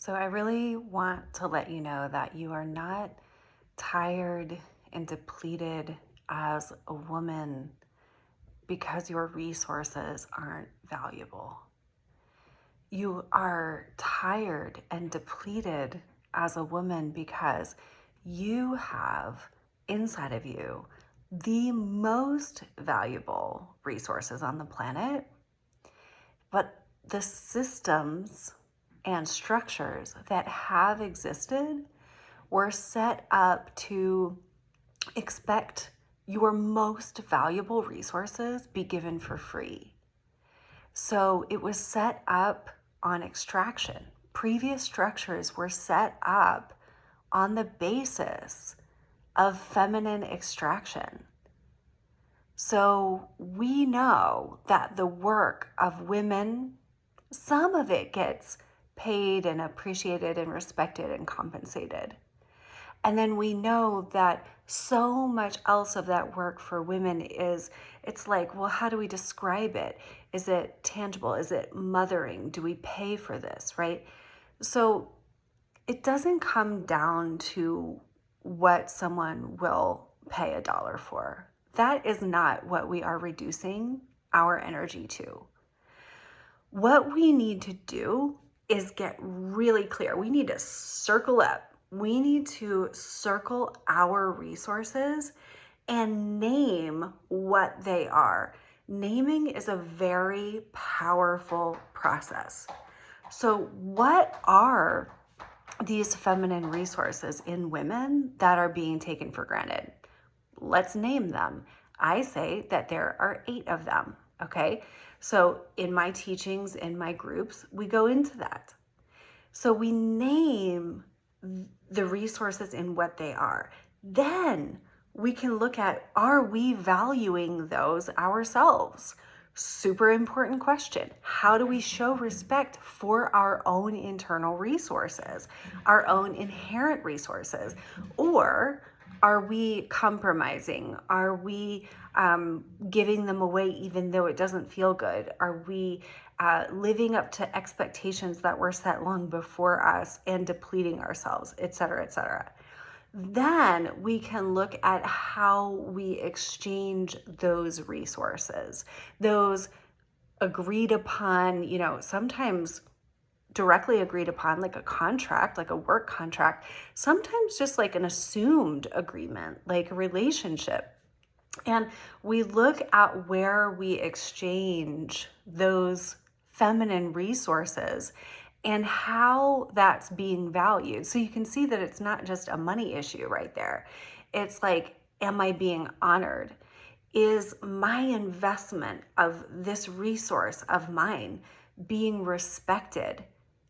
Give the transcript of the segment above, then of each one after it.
So I really want to let you know that you are not tired and depleted as a woman because your resources aren't valuable. You are tired and depleted as a woman because you have inside of you the most valuable resources on the planet, but the systems and structures that have existed were set up to expect your most valuable resources be given for free. So it was set up on extraction. Previous structures were set up on the basis of feminine extraction. So we know that the work of women, some of it gets paid and appreciated and respected and compensated. And then we know that so much else of that work for women it's like, well, how do we describe it? Is it tangible? Is it mothering? Do we pay for this, right? So it doesn't come down to what someone will pay $1 for. That is not what we are reducing our energy to. What we need to do is get really clear. We need to circle up. We need to circle our resources and name what they are. Naming is a very powerful process. So what are these feminine resources in women that are being taken for granted? Let's name them. I say that there are 8 of them, okay? So in my teachings, in my groups, we go into that. So we name the resources in what they are. Then we can look at, are we valuing those ourselves? Super important question. How do we show respect for our own internal resources, our own inherent resources? Or are we compromising? Are we giving them away even though it doesn't feel good? Are we living up to expectations that were set long before us and depleting ourselves, et cetera, et cetera? Then we can look at how we exchange those resources, those agreed upon, sometimes directly agreed upon, like a contract, like a work contract, sometimes just like an assumed agreement, like a relationship. And we look at where we exchange those feminine resources and how that's being valued. So you can see that it's not just a money issue right there. It's like, am I being honored? Is my investment of this resource of mine being respected?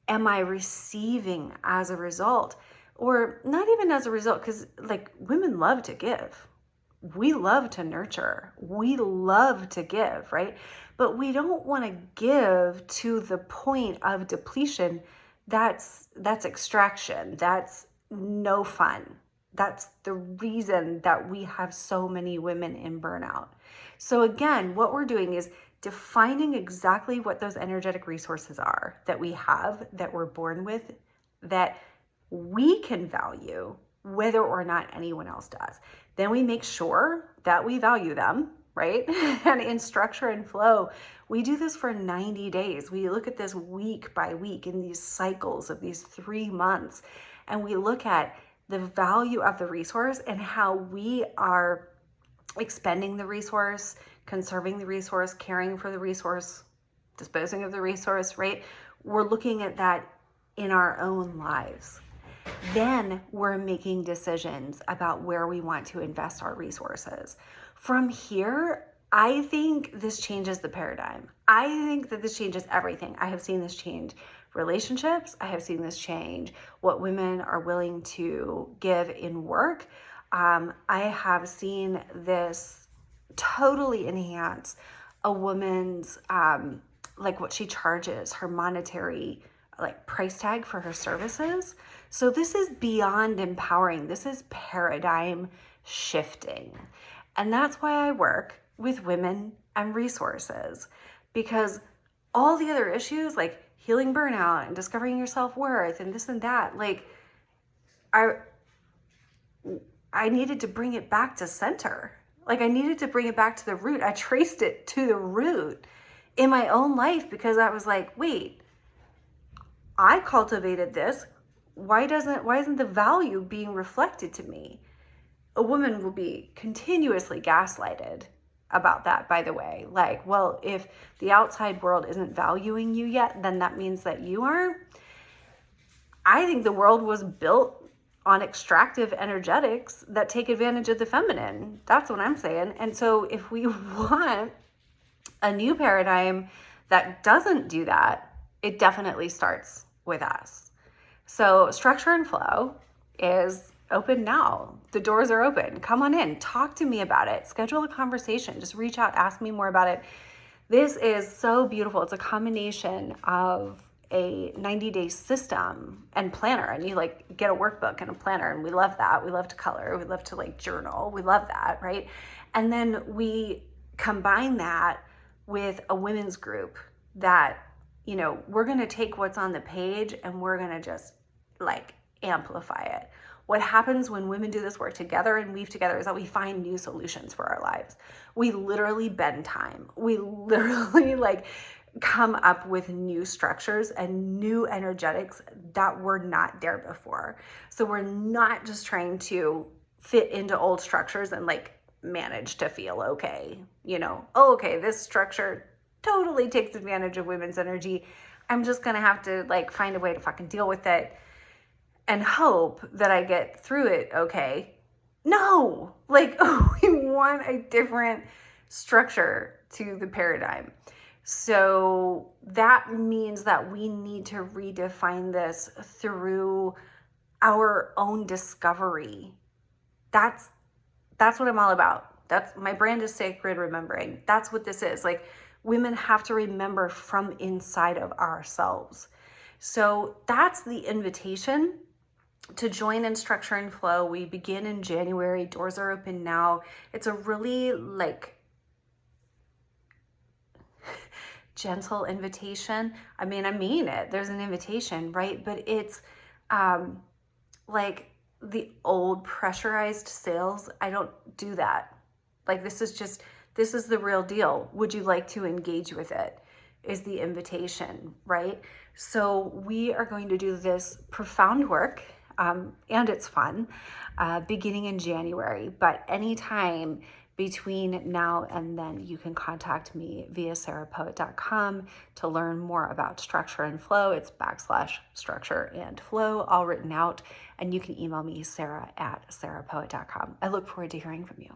Am I receiving as a result? Or not even as a result, because like women love to give. We love to nurture. We love to give, right? But we don't want to give to the point of depletion. That's extraction. That's no fun. That's the reason that we have so many women in burnout. So again, what we're doing is defining exactly what those energetic resources are that we have, that we're born with, that we can value, whether or not anyone else does. Then we make sure that we value them, right? And in structure and flow, we do this for 90 days. We look at this week by week in these cycles of these 3 months, and we look at the value of the resource and how we are expending the resource, conserving the resource, caring for the resource, disposing of the resource, right? We're looking at that in our own lives. Then we're making decisions about where we want to invest our resources. From here, I think this changes the paradigm. I think that this changes everything. I have seen this change relationships. I have seen this change what women are willing to give in work. I have seen this totally enhance a woman's, like what she charges, her monetary like price tag for her services. So this is beyond empowering. This is paradigm shifting. And that's why I work with women and resources, because all the other issues, like healing burnout and discovering your self-worth and this and that. Like, I needed to bring it back to center. Like, I needed to bring it back to the root. I traced it to the root in my own life because I was like, wait, I cultivated this. Why isn't the value being reflected to me? A woman will be continuously gaslighted about that, by the way. Like, well, if the outside world isn't valuing you yet, then that means that you aren't. I think the world was built on extractive energetics that take advantage of the feminine. That's what I'm saying. And so if we want a new paradigm that doesn't do that, it definitely starts with us. So structure and flow is open now. The doors are open. Come on in. Talk to me about it. Schedule a conversation. Just reach out. Ask me more about it. This is so beautiful. It's a combination of a 90-day system and planner, and you like get a workbook and a planner, and we love that. We love to color. We love to like journal. We love that, right? And then we combine that with a women's group that, you know, we're going to take what's on the page and we're going to just like amplify it. What happens when women do this work together and weave together is that we find new solutions for our lives. We literally bend time. We literally like come up with new structures and new energetics that were not there before. So we're not just trying to fit into old structures and like manage to feel okay. You know, oh, okay, this structure totally takes advantage of women's energy. I'm just going to have to like find a way to fucking deal with it and hope that I get through it okay. No, like we want a different structure to the paradigm. So that means that we need to redefine this through our own discovery. That's what I'm all about. That's my brand is Sacred Remembering. That's what this is. Like, women have to remember from inside of ourselves. So that's the invitation to join in Structure and Flow. We begin in January. Doors are open now. It's a really like gentle invitation. I mean it. There's an invitation, right? But it's like the old pressurized sales. I don't do that. Like, this is the real deal. Would you like to engage with it? Is the invitation, right? So we are going to do this profound work, and it's fun, beginning in January. But anytime between now and then, you can contact me via sarahpoet.com to learn more about Structure and Flow. It's /structure and flow, all written out. And you can email me, sarah@sarahpoet.com. I look forward to hearing from you.